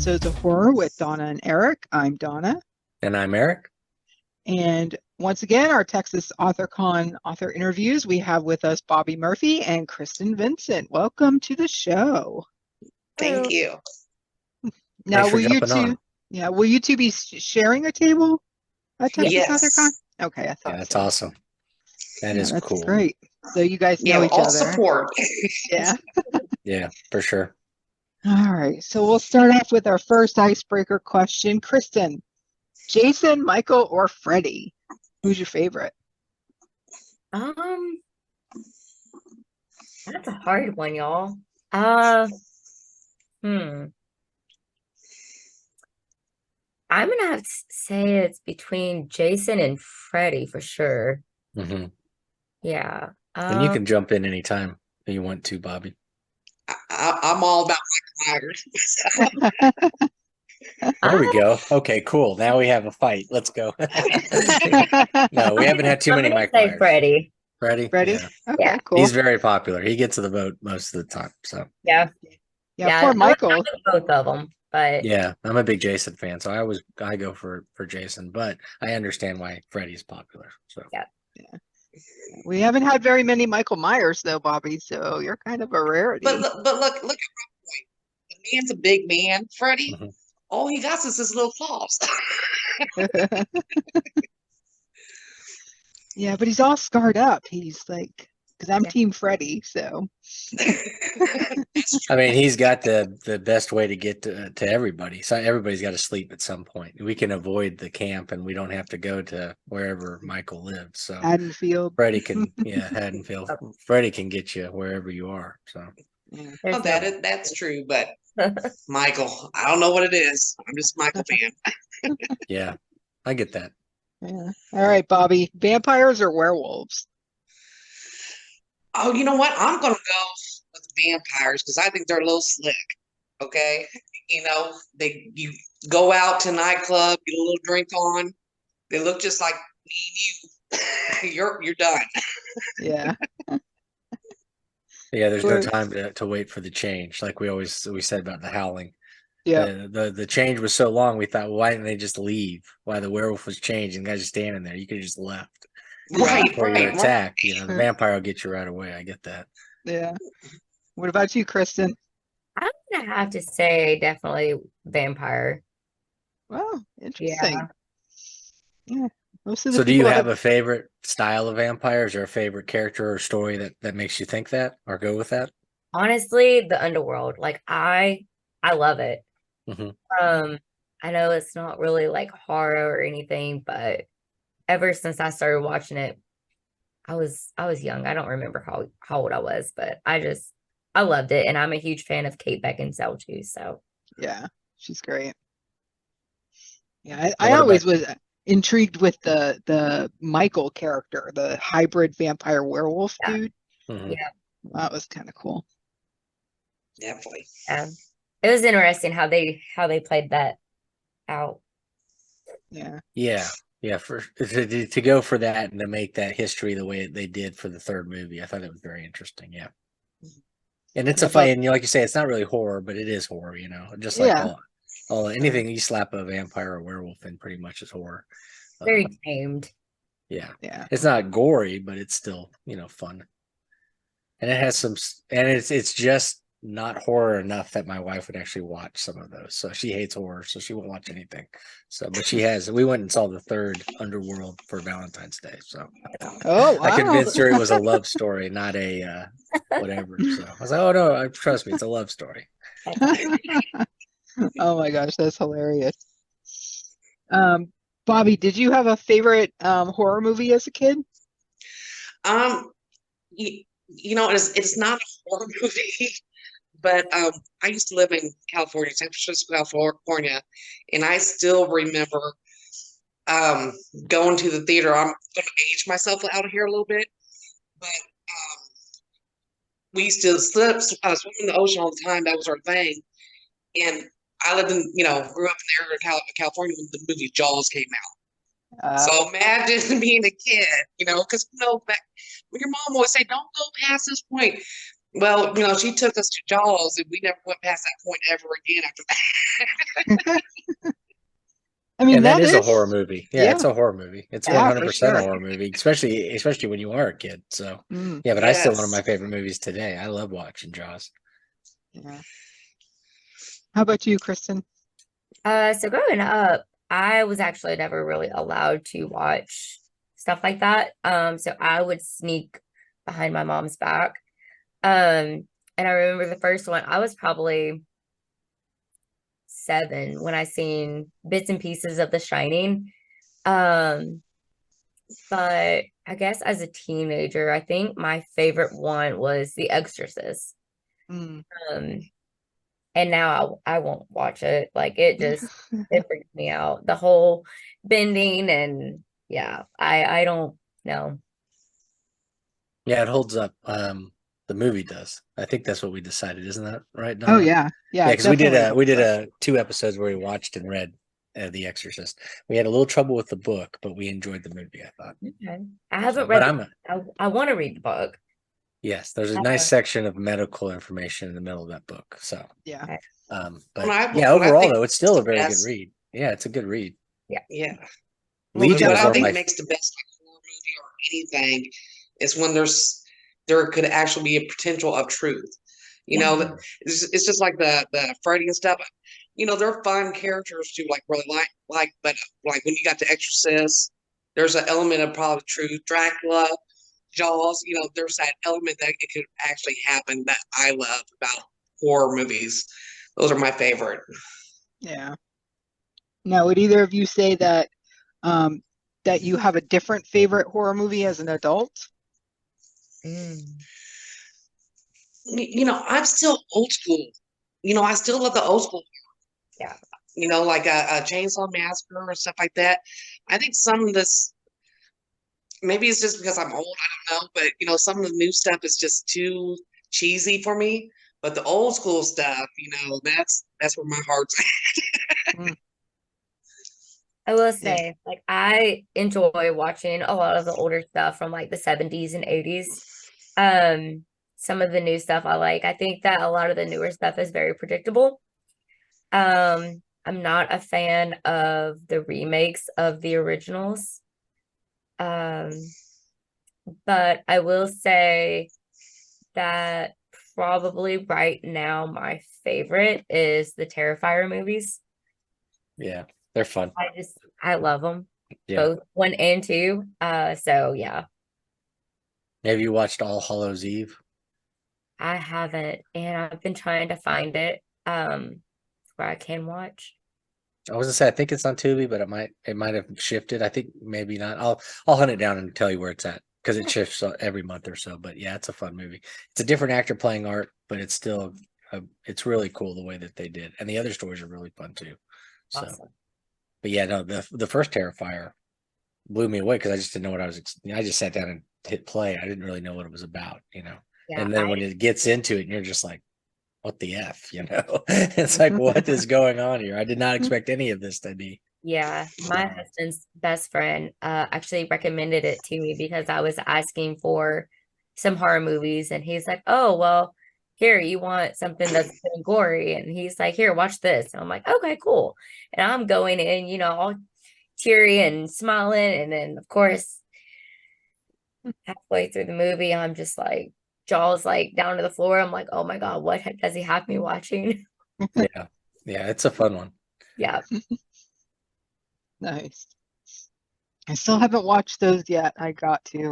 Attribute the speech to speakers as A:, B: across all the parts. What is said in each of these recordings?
A: episodes of horror with Donna and Eric. I'm Donna.
B: And I'm Eric.
A: And once again, our Texas AuthorCon author interviews, we have with us Bobbie Murphy and Kristen Vincent. Welcome to the show.
C: Thank you.
A: Now,
B: Thanks for
A: will you
B: jumping
A: two,
B: on.
A: will you two be sharing a table at Texas
C: Yes.
A: AuthorCon? Okay, I thought
B: Yeah, that's
A: so.
B: awesome. That is
A: That's
B: cool.
A: great. So you guys know
C: Yeah,
A: each
C: all
A: other.
C: support.
A: Yeah.
B: Yeah, for sure.
A: All right. So we'll start off with our first icebreaker question. Kristen, Jason, Michael, or Freddy? Who's your favorite?
D: That's a hard one, y'all. I'm gonna have to say it's between Jason and Freddy for sure.
B: hmm
D: Yeah.
B: And you can jump in anytime you want to, Bobbie.
C: I'm all about Michael Myers.
B: There we go. Okay, cool. Now we have a fight. Let's go. No, we haven't had too
D: I'm
B: many
D: gonna
B: Michael
D: say
B: Myers.
D: Freddy.
B: Freddy?
A: Freddy?
B: Yeah.
A: Okay,
D: Yeah.
A: cool.
B: He's very popular. He gets to the vote most of the time. So
D: Yeah.
A: Yeah, poor
D: I
A: Michael.
D: like both of them, but
B: yeah, I'm a big Jason fan. So I go for Jason, but I understand why Freddy's popular. So
D: Yeah.
A: We haven't had very many Michael Myers though, Bobbie, so you're kind of a rarity.
C: But look at Rock Point. The man's a big man. Freddie,
B: Mhm.
C: all he got is his little claws.
A: Yeah, but he's all scarred up. He's like, because I'm
D: Yeah.
A: Team Freddy, so
B: I mean, he's got the best way to get to everybody. So everybody's got to sleep at some point. We can avoid the camp, and we don't have to go to wherever Michael lives. So
A: Haddonfield.
B: Freddie can, Haddonfield. Freddie can get you wherever you are. So
A: Yeah.
C: Oh, that's true, but Michael, I don't know what it is. I'm just a Michael fan.
B: yeah, I get that.
A: Yeah. All right, Bobbie, vampires or werewolves?
C: Oh, you know what? I'm gonna go with vampires because I think they're a little slick. Okay, you go out to nightclub, get a little drink on. They look just like me and you. You're done.
A: Yeah.
B: Yeah, there's no
A: Or-
B: time to wait for the change. Like we said about the Howling.
A: Yeah.
B: The change was so long. We thought, well, why didn't they just leave? Why the werewolf was changed and guys just standing there? You could have just left.
C: Right,
B: Before you're
C: right.
B: attacked. The vampire will get you right away. I get that.
A: Yeah. What about you, Kristen?
D: I'm gonna have to say definitely vampire.
A: Well, interesting. Yeah. Most of the
B: So do you
A: people
B: have a favorite style of vampires or a favorite character or story that makes you think that or go with that?
D: Honestly, the underworld. Like I love it.
B: Mhm.
D: I know it's not really like horror or anything, but ever since I started watching it, I was young. I don't remember how old I was, but I loved it, and I'm a huge fan of Kate Beckinsale too. So
A: Yeah, she's great. Yeah, I
B: What
A: always
B: about-
A: was intrigued with the Michael character, the hybrid vampire werewolf
D: Yeah.
A: dude.
B: Mhm.
D: Yeah.
A: That was kind of cool.
C: Definitely.
D: it was interesting how they played that out.
A: Yeah.
B: Yeah. For to go for that and to make that history the way they did for the third movie, I thought it was very interesting. Yeah. And it's a fight, and like you say, it's not really horror, but it is horror. Just like
A: Yeah.
B: all anything you slap a vampire or werewolf in, pretty much is horror.
D: Very tamed.
B: Yeah.
A: Yeah.
B: It's not gory, but it's still fun, and it has some, and it's just not horror enough that my wife would actually watch some of those. So she hates horror, so she won't watch anything. So, but we went and saw the third Underworld for Valentine's Day. So
A: Oh,
B: I
A: wow.
B: convinced her it was a love story, not a whatever. So I was like, oh no, trust me, it's a love story.
A: Oh my gosh, that's hilarious. Bobbie, did you have a favorite horror movie as a kid?
C: It's not a horror movie, but I used to live in California, San Francisco, California, and I still remember going to the theater. I'm going to age myself out of here a little bit, but we used to swim in the ocean all the time. That was our thing, and I lived grew up in the area of California when the movie Jaws came out. So imagine being a kid, because back when your mom always say, "Don't go past this point." Well, she took us to Jaws, and we never went past that point ever again after that.
A: I mean,
B: And that
A: that
B: is a
A: is,
B: horror movie. Yeah,
A: yeah,
B: it's a horror movie. It's
A: yeah, for
B: 100% a
A: sure.
B: horror movie, especially when you are a kid. So,
A: Mm,
B: yeah, but I still one of my
C: Yes.
B: favorite movies today. I love watching Jaws.
A: yeah. How about you, Kristen?
D: So growing up, I was actually never really allowed to watch stuff like that. So I would sneak behind my mom's back. And I remember the first one, I was probably 7 when I seen bits and pieces of The Shining. Um, but I guess as a teenager, I think my favorite one was The Exorcist.
A: Mm.
D: Um, and now I won't watch it. Like it freaks me out. The whole bending and yeah, I don't know.
B: Yeah, it holds up. The movie does. I think that's what we decided, isn't that right,
A: Oh
B: Donna?
A: yeah,
B: Yeah,
A: yeah,
B: because we did
A: definitely
B: a we
A: holds
B: did
A: up.
B: a 2 episodes where we watched and read The Exorcist. We had a little trouble with the book, but we enjoyed the movie, I thought.
D: Okay. I
B: So,
D: haven't
B: but
D: read I want to read the book.
B: yes, there's a nice
D: Uh,
B: section of medical information in the middle of that book. So,
A: Yeah,
D: okay.
B: but yeah,
C: What I
B: overall
C: think
B: though, it's
C: is
B: still a
C: the
B: very good
C: best,
B: read. Yeah, it's a good read.
D: Yeah.
C: yeah.
B: Legion
C: What
B: was
C: I
B: one of
C: think
B: my
C: makes the best horror movie or anything is when there could actually be a potential of truth.
D: Yeah.
C: It's just like the Freddy and stuff. They're fun characters to like really like, but like when you got the Exorcist, there's an element of probably truth. Dracula, Jaws, there's that element that it could actually happen that I love about horror movies. Those are my favorite.
A: yeah. Now, would either of you say um, that you have a different favorite horror movie as an adult?
D: Mm.
C: I'm still old school. I still love the old school.
D: Yeah.
C: Like a Chainsaw Massacre or stuff like that. I think some of this, maybe it's just because I'm old, I don't know, but some of the new stuff is just too cheesy for me. But the old school stuff, that's where my heart's
A: Mm,
D: I will
A: yeah.
D: say, like, I enjoy watching a lot of the older stuff from like the 70s and 80s. Some of the new stuff I like. I think that a lot of the newer stuff is very predictable. I'm not a fan of the remakes of the originals. Um, but I will say that probably right now my favorite is the Terrifier movies.
B: yeah, they're fun.
D: I love them,
B: Yeah.
D: both 1 and 2. So yeah,
B: Have you watched All Hallows Eve?
D: I haven't, and I've been trying to find it where I can watch.
B: I was gonna say I think it's on Tubi, but it might have shifted. I think maybe not. I'll hunt it down and tell you where it's at because it shifts every month or so. But yeah, it's a fun movie. It's a different actor playing Art, but it's still it's really cool the way that they did, and the other stories are really fun too. So,
D: Awesome.
B: but yeah, no, the first Terrifier blew me away because I just didn't know what I was. I just sat down and hit play. I didn't really know what it was about,
D: Yeah,
B: And then when it gets into it, and you're just like, what the F? It's like, what is going on here? I did not expect any of this to be.
D: yeah. My husband's best friend actually recommended it to me because I was asking for some horror movies, and he's like, "Oh, well, here you want something that's good and gory," and he's like, "Here, watch this." And I'm like, "Okay, cool." And I'm going in, all teary and smiling, and then of course halfway through the movie, I'm just like jaws like down to the floor. I'm like, "Oh my God, what does he have me watching?"
B: Yeah, yeah, it's a fun one.
D: Yeah.
A: Nice. I still haven't watched those yet. I got to.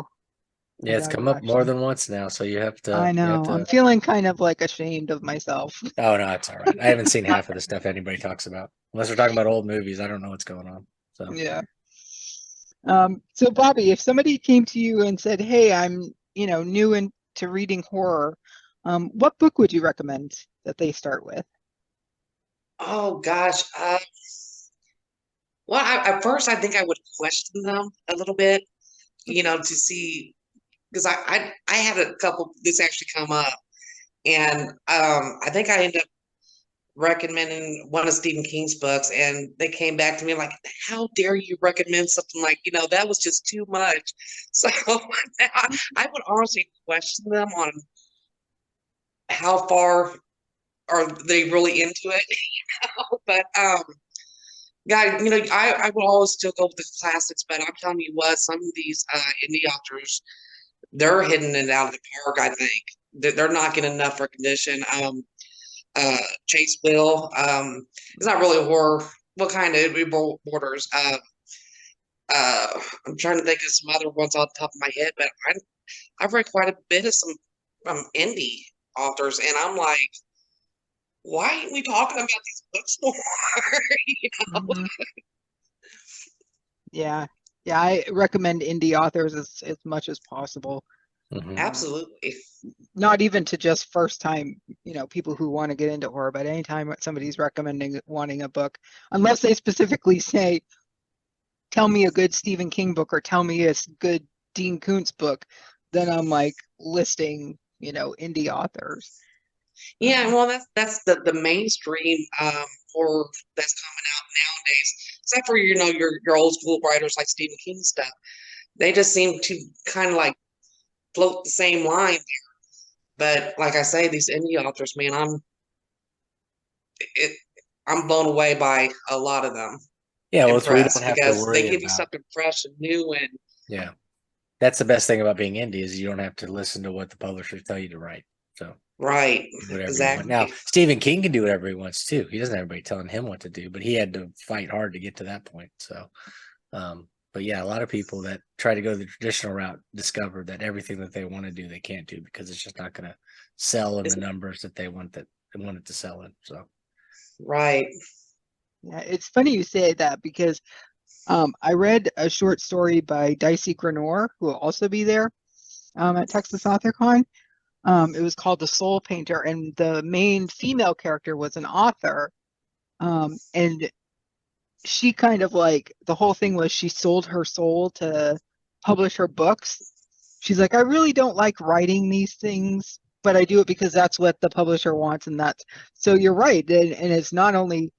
A: I
B: Yeah, it's
A: got to
B: come up
A: watch
B: more
A: them.
B: than once now, so you have
A: I
B: to you have
A: know. I'm
B: to.
A: feeling kind of like ashamed of myself.
B: Oh no, it's all right. I haven't seen half of the stuff anybody talks about unless we're talking about old movies. I don't know what's going on. So
A: Yeah. So Bobbie, if somebody came to you and said, "Hey, I'm, new into reading horror," what book would you recommend that they start with?
C: Oh gosh. Well, at first I think I would question them a little bit, to see because I had a couple this actually come up, and I think I ended up recommending one of Stephen King's books, and they came back to me like, "How dare you recommend something like that was just too much." So I would honestly question them on how far are they really into it? But guys, I would always still go with the classics, but I'm telling you what, some of these indie authors, they're hitting it out of the park. I think they're not getting enough recognition. Chase Will, it's not really horror. What kind of borders? I'm trying to think of some other ones off the top of my head, but I've read quite a bit of some indie authors, and I'm like, why ain't we talking about these books more?
A: Mhm. Yeah. Yeah, I recommend indie authors as much as possible.
B: Mhm.
C: Absolutely.
A: Not even to just first time, people who want to get into horror, but anytime somebody's recommending wanting a book, unless they specifically say, tell me a good Stephen King book or tell me a good Dean Koontz book, then I'm like listing, indie authors.
C: Yeah, well, that's the mainstream horror that's coming out nowadays. Except for your old school writers like Stephen King stuff. They just seem to kind of like float the same line. But like I say, these indie authors, man, it, I'm blown away by a lot of them.
B: Yeah, well, so we don't
C: Impressed
B: have to
C: because they
B: worry
C: give you
B: about.
C: something fresh and new, and
B: Yeah, that's the best thing about being indie is you don't have to listen to what the publishers tell you to write. So
C: right,
B: do whatever you want. Now,
C: exactly.
B: Stephen King can do whatever he wants too. He doesn't have everybody telling him what to do, but he had to fight hard to get to that point. So, but yeah, a lot of people that try to go the traditional route discover that everything that they want to do, they can't do because it's just not going to sell in the numbers that they want it to sell in. So,
C: Right.
A: Yeah, it's funny you say that because I read a short story by Dicey Grenor, who will also be there at Texas AuthorCon. It was called The Soul Painter, and the main female character was an author. And she kind of like the whole thing was she sold her soul to publish her books. She's like, I really don't like writing these things, but I do it because that's what the publisher wants, and that's so you're right. And it's not only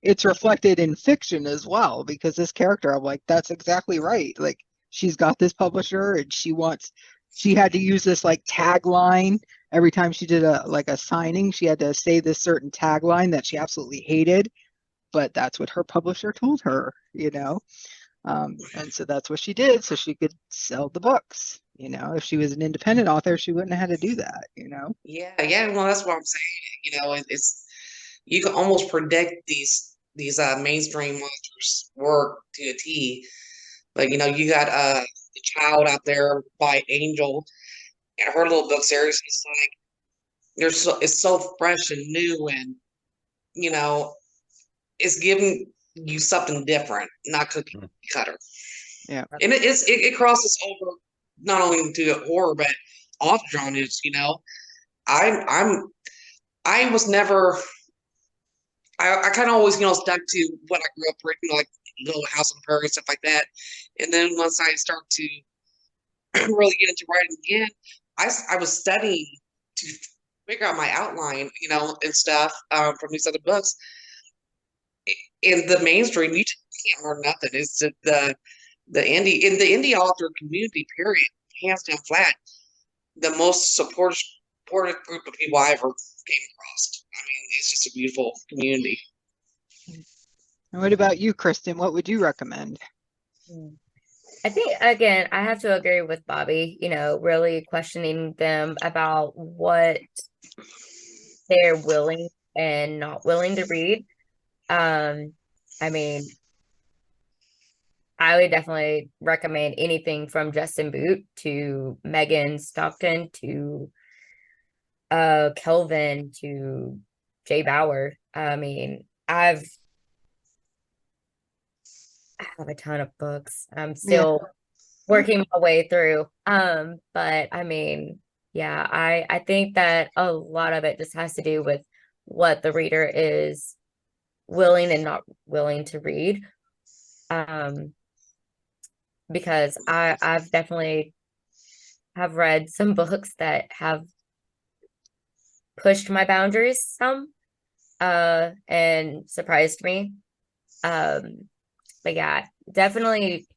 A: it's reflected in fiction as well because this character, I'm like, that's exactly right. Like she's got this publisher and she had to use this like tagline every time she did a signing. She had to say this certain tagline that she absolutely hated, but that's what her publisher told her. And so that's what she did so she could sell the books. If she was an independent author, she wouldn't have had to do that.
C: Yeah, yeah. Well, that's what I'm saying. It's you can almost predict these mainstream authors' work to a T. But you got the child out there by Angel and her little book series. It's like it's so fresh and new, and you know it's giving you something different, not cookie
B: mm,
C: cutter.
A: Yeah.
C: And it crosses over not only into horror but all genres. I'm I was never I kind of always stuck to what I grew up reading, like Little House on the Prairie and stuff like that. And then once I start to really get into writing again, I was studying to figure out my outline, and stuff from these other books. In the mainstream, you just can't learn nothing. It's just the indie author community. Period, hands down, flat. The most supportive group of people I ever came across. I mean, it's just a beautiful community.
A: And what about you, Kristen? What would you recommend?
D: I think again, I have to agree with Bobbie, really questioning them about what they're willing and not willing to read. I mean, I would definitely recommend anything from Justin Boot to Megan Stockton to Kelvin to Jay Bauer. I mean, I have a ton of books. I'm
A: Yeah.
D: still working my way through. But I mean, yeah, I think that a lot of it just has to do with what the reader is willing and not willing to read. Because I've definitely have read some books that have pushed my boundaries some and surprised me. But yeah, definitely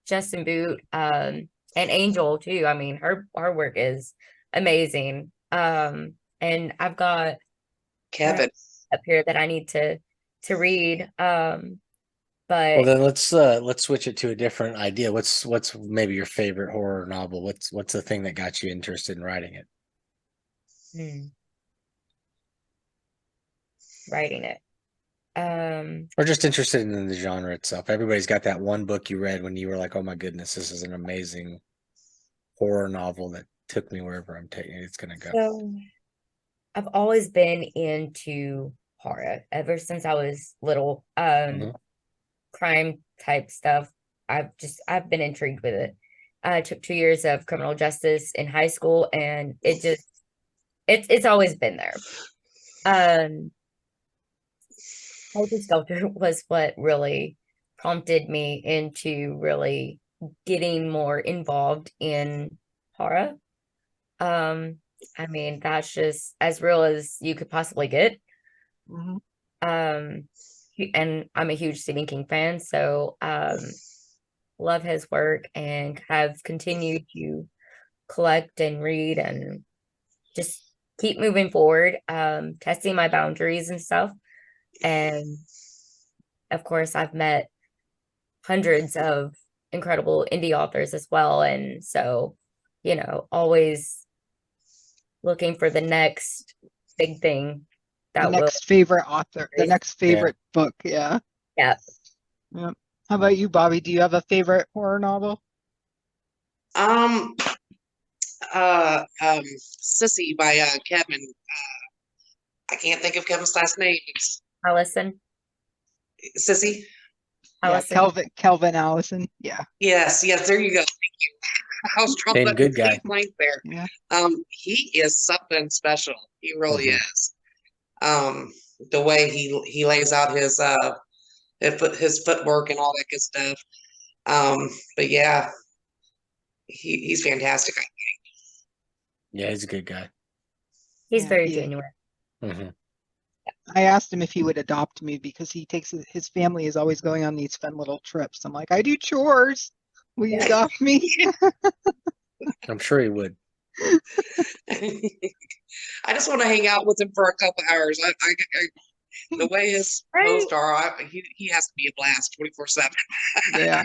D: Justin Boot and Angel too. I mean, her work is amazing. And I've got
C: Kevin.
D: up here that I need to read.
B: Well,
D: But
B: then let's switch it to a different idea. What's maybe your favorite horror novel? What's the thing that got you interested in writing it?
D: Writing it.
B: Or just interested in the genre itself. Everybody's got that one book you read when you were like, "Oh my goodness, this is an amazing horror novel that took me wherever I'm taking it's gonna go."
D: So I've always been into horror ever since I was little. Crime type stuff. I've been intrigued with it. I took 2 years of criminal justice in high school, and it's always been there. Helter Skelter was what really prompted me into really getting more involved in horror. I mean, that's just as real as you could possibly get.
A: Mhm.
D: And I'm a huge Stephen King fan, so love his work and have continued to collect and read and just keep moving forward, testing my boundaries and stuff. And of course, I've met hundreds of incredible indie authors as well. And so, always looking for the next big thing
A: The
D: that will.
A: next favorite author, the next favorite book. Yeah.
D: Yeah.
A: Yeah. How about you, Bobbie? Do you have a favorite horror novel?
C: Sissy by Kevin. I can't think of Kevin's last name. It's
D: Allison.
C: Sissy.
A: Yeah,
D: Allison.
A: Kelvin Allison. Yeah.
C: Yes, there you go. Thank you. I was drawing
B: Same
C: that
B: good guy.
C: blank there.
A: Yeah.
C: He is something special. He really
B: Mhm.
C: is. The way he lays out his footwork and all that good stuff. But yeah, he's fantastic.
B: Yeah, he's a good guy.
D: He's
A: Yeah,
D: very
A: he-
D: genuine.
B: Hmm.
A: I asked him if he would adopt me because he takes his family is always going on these fun little trips. I'm like, I do chores. Will you adopt me?
B: I'm sure he would.
C: I just want to hang out with him for a couple hours. The way his posts are, he has to be a blast 24/7.
A: Yeah.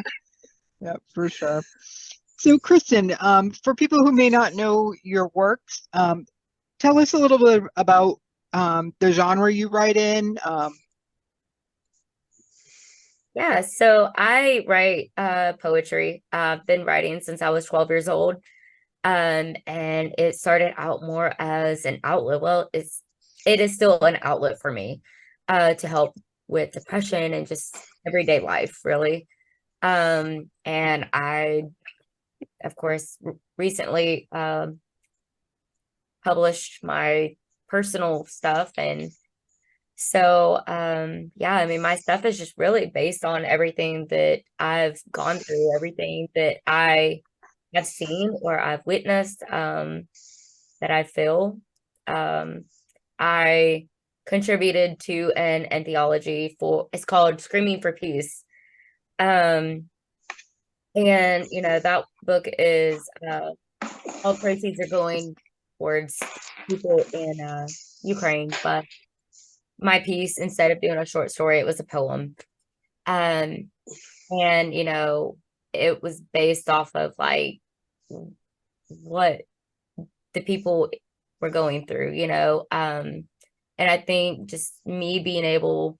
A: Yeah, for sure. So, Kristen, for people who may not know your works, tell us a little bit about the genre you write in.
D: Yeah, so I write poetry. I've been writing since I was 12 years old. And it started out more as an outlet. Well, it is still an outlet for me to help with depression and just everyday life, really. And I, of course, recently published my personal stuff. And so, yeah, I mean, my stuff is just really based on everything that I've gone through, everything that I have seen or I've witnessed, that I feel. I contributed to an anthology it's called Screaming for Peace. And that book is all proceeds are going towards people in Ukraine, but my piece, instead of doing a short story, it was a poem. And it was based off of like what the people were going through, and I think just me being able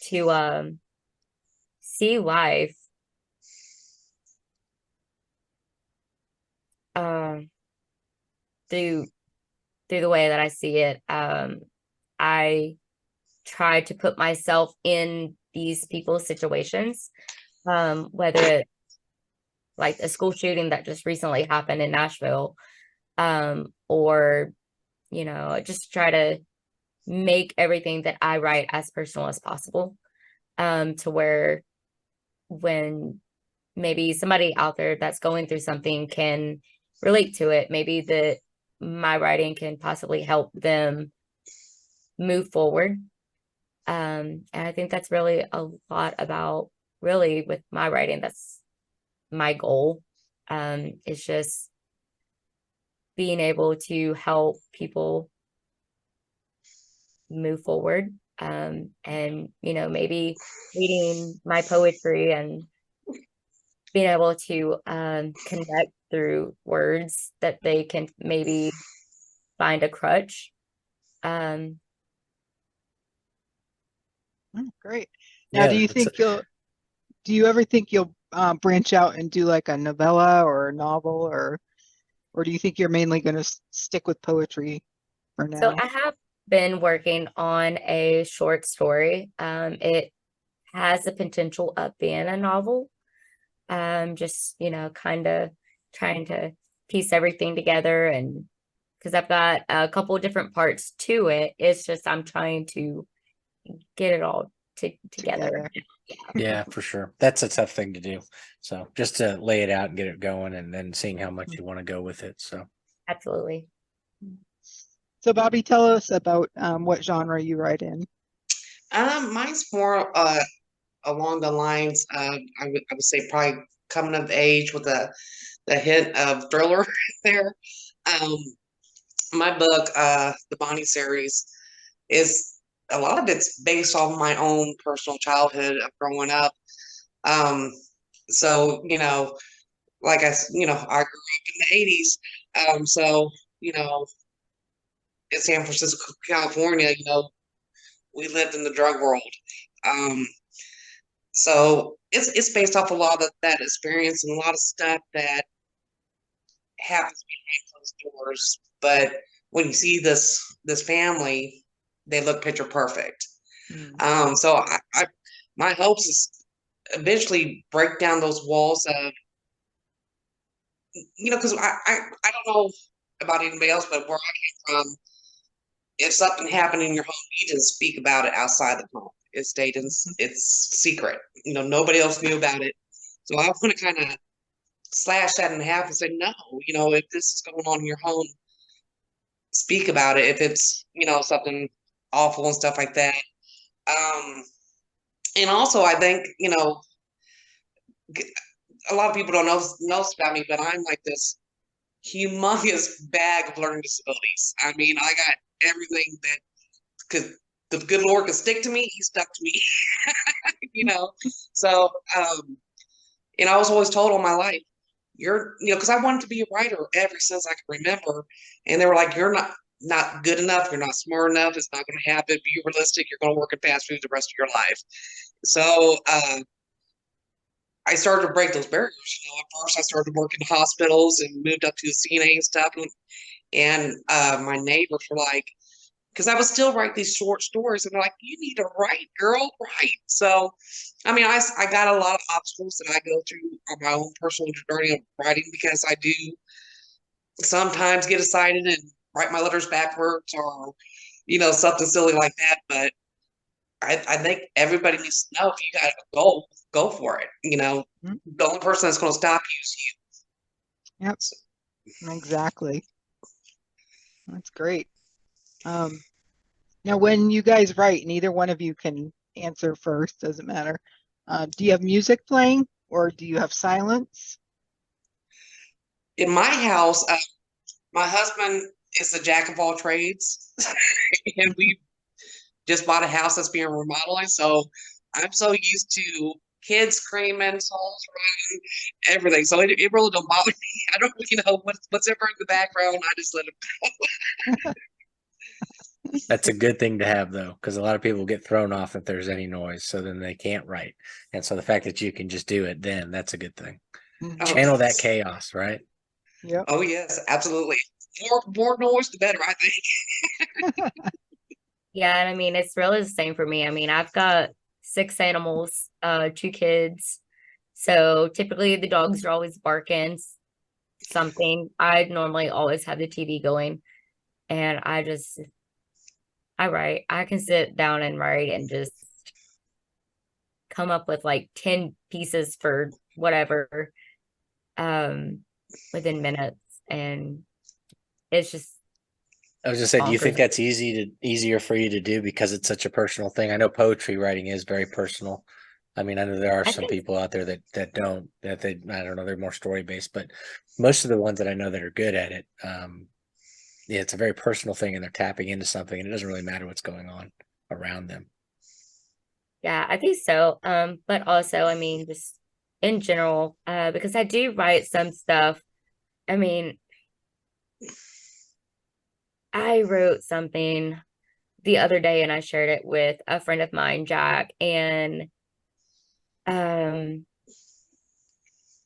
D: to see life through the way that I see it. I try to put myself in these people's situations, whether it's like a school shooting that just recently happened in Nashville, or just try to make everything that I write as personal as possible, to where when maybe somebody out there that's going through something can relate to it, maybe that my writing can possibly help them move forward. And I think that's really a lot about really with my writing. That's my goal. It's just being able to help people move forward. And, maybe reading my poetry and being able to connect through words that they can maybe find a crutch.
A: Great. Now, do you ever think you'll branch out and do like a novella or a novel, or do you think you're mainly going to stick with poetry for
D: So
A: now?
D: I have been working on a short story. It has the potential of being a novel. Just, kind of trying to piece everything together, and because I've got a couple different parts to it. It's just I'm trying to get it all together.
B: Yeah, for sure. That's a tough thing to do. So just to lay it out and get it going, and then seeing how much you want to go with it. So
D: Absolutely.
A: So, Bobbie, tell us about what genre you write in.
C: Mine's more along the lines of I would say probably coming of age with the hint of thriller there. Um, my book, the Bonnie series, is a lot of it's based on my own personal childhood of growing up. Um, so like I grew up in the '80s. So in San Francisco, California, we lived in the drug world. Um, so it's based off a lot of that experience and a lot of stuff that happens behind closed doors. But when you see this family, they look picture perfect. So I my hopes is eventually break down those walls of because I don't know about anybody else, but where I came from, if something happened in your home, you didn't speak about it outside the home. It stayed in it's secret. Nobody else knew about it. So I want to kind of slash that in half and say, no, if this is going on in your home, speak about it. If it's, something awful and stuff like that. And also I think, a lot of people don't know about me, but I'm like this humongous bag of learning disabilities. I mean, I got everything that could the good Lord could stick to me, he stuck to me. So I was always told all my life, because I wanted to be a writer ever since I could remember. And they were like, you're not good enough, you're not smart enough, it's not going to happen, be realistic, you're going to work in fast food the rest of your life. So I started to break those barriers. At first I started working in hospitals and moved up to the CNA and stuff. And my neighbors were like, because I would still write these short stories, and they're like, you need to write, girl, write. So, I mean, I got a lot of obstacles that I go through on my own personal journey of writing, because I do sometimes get excited and write my letters backwards, or, something silly like that. But I think everybody needs to know, if you got a goal, go for it. The only person that's going to stop you is you.
A: Yep, exactly. That's great. Now, when you guys write, neither one of you can answer first, doesn't matter. Do you have music playing, or do you have silence?
C: In my house, my husband is a jack of all trades, and we just bought a house that's being remodeling. So I'm so used to kids screaming, songs running, everything. So it really don't bother me. I don't really know what's ever in the background. I just let it go.
B: that's a good thing to have, though, because a lot of people get thrown off if there's any noise, so then they can't write. And so the fact that you can just do it, then that's a good thing. Channel that chaos, right?
A: Yep.
C: Oh yes, absolutely. More noise, the better, I think.
D: Yeah, and I mean, it's really the same for me. I mean, I've got 6 animals, 2 kids. So typically the dogs are always barking something. I normally always have the TV going, and I write. I can sit down and write and just come up with like 10 pieces for whatever within minutes. And it's just
B: I was just saying, do you think
D: bonkers.
B: that's easier for you to do because it's such a personal thing? I know poetry writing is very personal. I mean, I know there are
D: I
B: some
D: think
B: people out there that don't, that they, I don't know, they're more story based, but most of the ones that I know that are good at it, yeah, it's a very personal thing and they're tapping into something and it doesn't really matter what's going on around them.
D: Yeah, I think so. But also, I mean, just in general, because I do write some stuff. I mean, I wrote something the other day and I shared it with a friend of mine, Jack, and um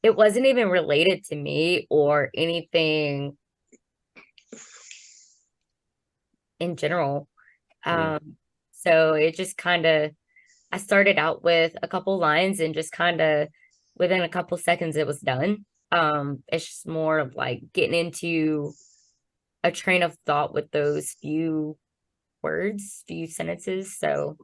D: it wasn't even related to me or anything in general.
B: Mm.
D: So it just kind of, I started out with a couple lines and just kind of within a couple seconds it was done. It's just more of like getting into a train of thought with those few words, few sentences. So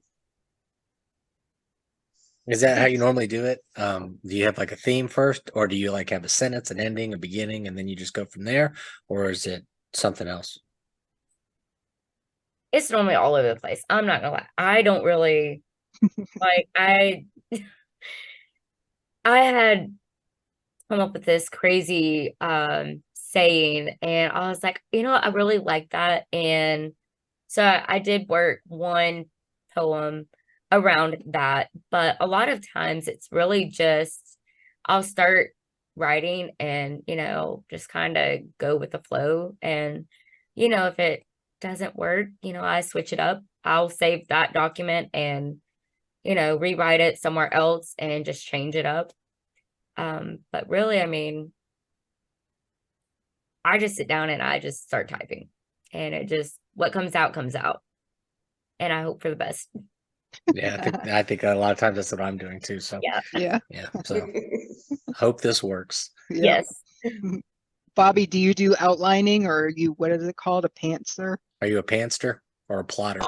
B: Is
D: I
B: that how
D: think
B: you normally do it? Do you have like a theme first, or do you like have a sentence, an ending, a beginning, and then you just go from there, or is it something else?
D: it's normally all over the place. I'm not gonna lie. I don't really like I had come up with this crazy saying and I was like, you know what, I really like that. And so I did work one poem around that, but a lot of times it's really just I'll start writing and just kind of go with the flow. And if it doesn't work, I switch it up. I'll save that document and rewrite it somewhere else and just change it up. But really, I mean, I just sit down and I just start typing and it just what comes out comes out. And I hope for the best.
B: Yeah, I think a lot of times that's what I'm doing too. So
D: Yeah.
A: Yeah.
B: yeah, so hope this works.
A: Yeah.
D: Yes.
A: Bobbie, do you do outlining or are you, what is it called? A pantser?
B: Are you a pantster or a plotter?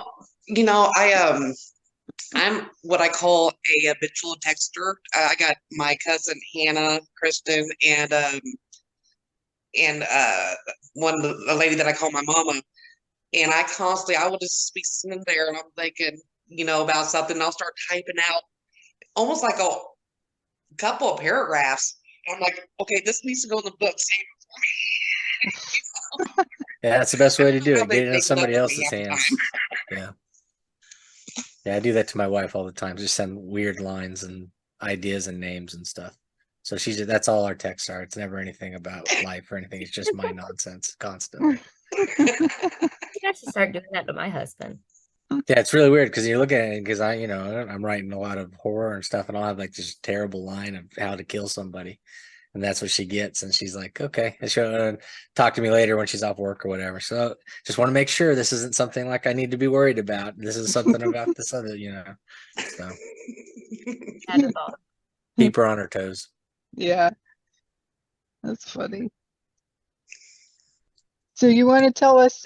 C: I'm what I call a habitual texter. I got my cousin Hannah, Kristen, and one a lady that I call my mama. And I will just be sitting there and I'm thinking, about something. And I'll start typing out almost like a couple of paragraphs. I'm like, okay, this needs to go in the book. Save
B: Yeah, that's the best way to do
C: how
B: it. Get it in
C: they love
B: somebody
C: with me
B: else's
C: half the
B: hands.
C: time.
B: Yeah. Yeah, I do that to my wife all the time. Just send weird lines and ideas and names and stuff. So that's all our texts are. It's never anything about life or anything. It's just my nonsense constantly.
D: I should start doing that to my husband.
B: Yeah, it's really weird because you look at it because I'm writing a lot of horror and stuff, and I'll have like this terrible line of how to kill somebody, and that's what she gets, and she's like, okay, and she'll talk to me later when she's off work or whatever. So just want to make sure this isn't something like I need to be worried about. This is something about this other, So
D: That is all.
B: keep her on her toes.
A: Yeah, that's funny. So you want to tell us,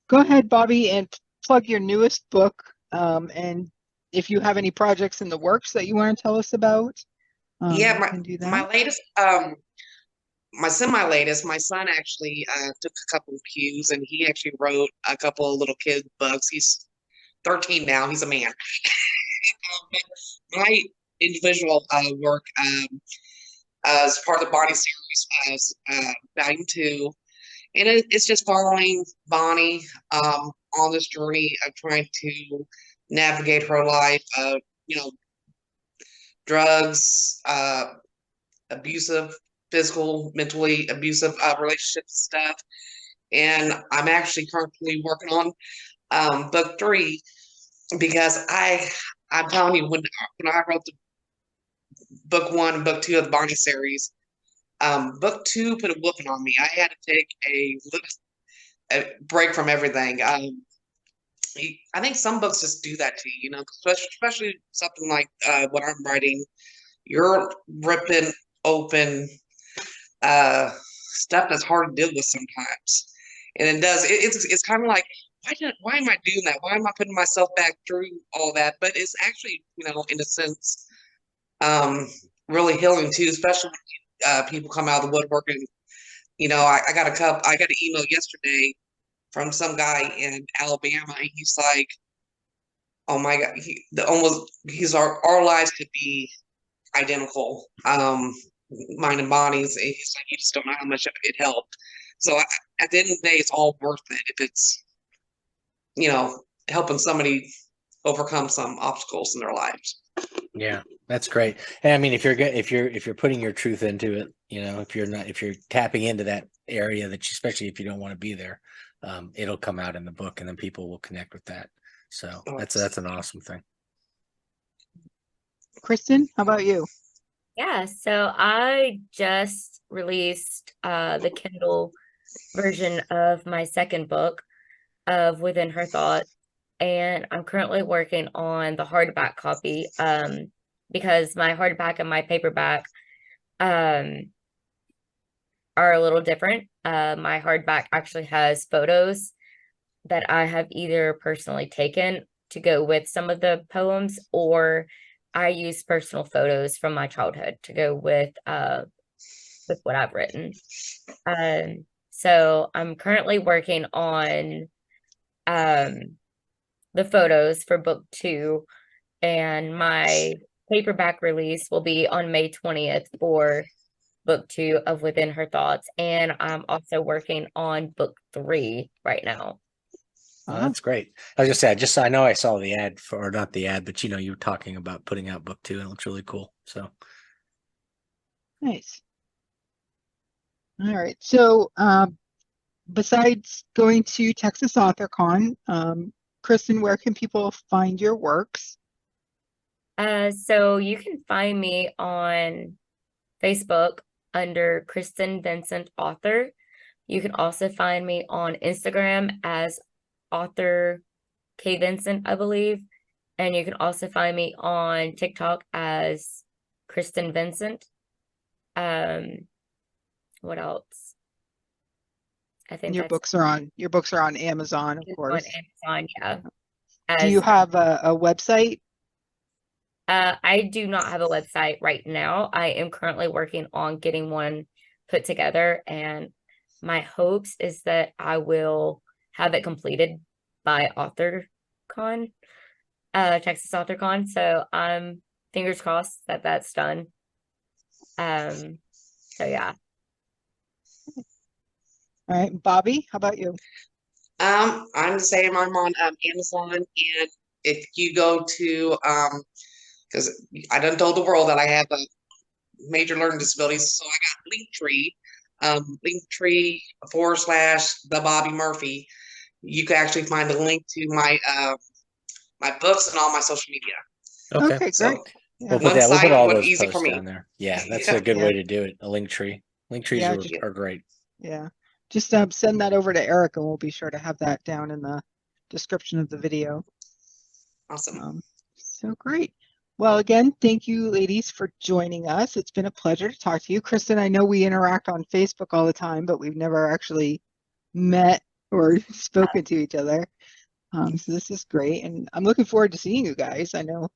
A: go ahead, Bobbie, and plug your newest book. And if you have any projects in the works that you want to tell us about,
C: Yeah,
A: you can do
C: my
A: that.
C: latest, my semi-latest, my son actually took a couple of cues and he actually wrote a couple of little kid books. He's 13 now. He's a man. My individual work as part of the Bonnie series as Volume 2. And it's just following Bonnie on this journey of trying to navigate her life of, drugs, abusive, physical, mentally abusive relationship stuff. And I'm actually currently working on book 3 because I'm telling you when I wrote the book 1 and book 2 of the Bonnie series, book 2 put a whooping on me. I had to take a break from everything. I think some books just do that to you, especially something like what I'm writing. You're ripping open stuff that's hard to deal with sometimes, and it does. It's kind of like why am I doing that? Why am I putting myself back through all that? But it's actually in a sense really healing too, especially when people come out of the woodwork and I got I got an email yesterday from some guy in Alabama, and he's like, oh my God, he's our lives could be identical, mine and Bonnie's. And he's like, you just don't know how much it helped. So at the end of the day, it's all worth it if it's, helping somebody overcome some obstacles in their lives.
B: Yeah, that's great. And I mean, if you're putting your truth into it, if you're tapping into that area that especially if you don't want to be there, it'll come out in the book, and then people will connect with that. So that's an awesome thing.
A: Kristen, how about you?
D: Yeah, so I just released the Kindle version of my second book of Within Her Thoughts, and I'm currently working on the hardback copy because my hardback and my paperback are a little different. My hardback actually has photos that I have either personally taken to go with some of the poems, or I use personal photos from my childhood to go with what I've written. So I'm currently working on the photos for book 2, and my paperback release will be on May 20th for book 2 of Within Her Thoughts, and I'm also working on book 3 right now.
B: Oh, that's great. I was just saying, I know I saw the ad or not the ad, but you were talking about putting out book 2, and it looks really cool. So
A: Nice. All right. So besides going to Texas AuthorCon, Kristen, where can people find your works?
D: So you can find me on Facebook under Kristen Vincent Author. You can also find me on Instagram as Author K Vincent, I believe. And you can also find me on TikTok as Kristen Vincent. What else? I think
A: Your books are on Amazon, of course.
D: On Amazon, yeah.
A: Do you have a website?
D: I do not have a website right now. I am currently working on getting one put together, and my hopes is that I will have it completed by AuthorCon, Texas AuthorCon. So I'm fingers crossed that that's done. So yeah.
A: All right, Bobbie, how about you?
C: I'm the same. I'm on Amazon, and if you go to because I done told the world that I have a major learning disabilities, so I got Linktree / the Bobbie Murphy. You can actually find a link to my my books and all my social media.
B: okay,
A: great.
C: So
B: we'll
C: one
B: put
C: site,
B: all
C: one
B: those
C: easy for
B: posts
C: me.
B: down there. Yeah, that's
C: Yeah.
B: a good
A: Yeah.
B: way to do it. A Linktree. Linktree are great.
A: Yeah. Just send that over to Eric, and we'll be sure to have that down in the description of the video.
C: Awesome.
A: So great. Well, again, thank you, ladies, for joining us. It's been a pleasure to talk to you. Kristen, I know we interact on Facebook all the time, but we've never actually met or spoken to each other. So this is great, and I'm looking forward to seeing you guys. I know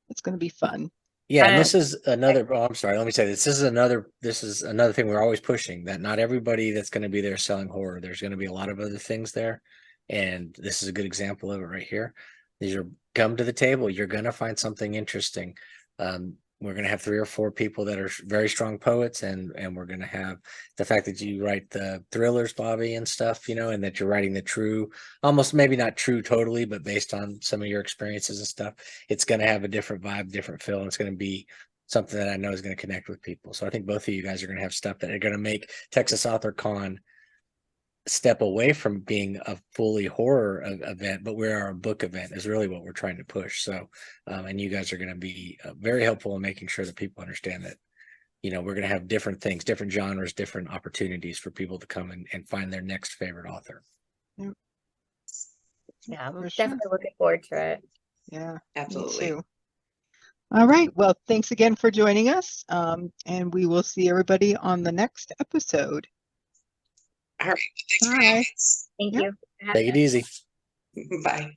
A: it's going to be fun.
B: Yeah, and this is another. Oh, I'm sorry. Let me say this. This is another thing we're always pushing, that not everybody that's going to be there selling horror. There's going to be a lot of other things there, and this is a good example of it right here. These are come to the table. You're going to find something interesting. We're going to have 3 or 4 people that are very strong poets, and we're going to have the fact that you write the thrillers, Bobbie, and stuff, and that you're writing the true, almost maybe not true totally, but based on some of your experiences and stuff. It's going to have a different vibe, different feel, and it's going to be something that I know is going to connect with people. So I think both of you guys are going to have stuff that are going to make Texas Author Con step away from being a fully horror event, but we are a book event is really what we're trying to push. So, and you guys are going to be very helpful in making sure that people understand that, we're going to have different things, different genres, different opportunities for people to come and find their next favorite author.
D: Yeah, I'm definitely looking forward to it.
A: Yeah,
C: absolutely.
A: Me too. All right. Well, thanks again for joining us. And we will see everybody on the next episode.
C: All right. Thanks for
A: Bye.
C: having us.
D: Thank
A: Yep.
D: you.
B: Take it easy.
C: Bye.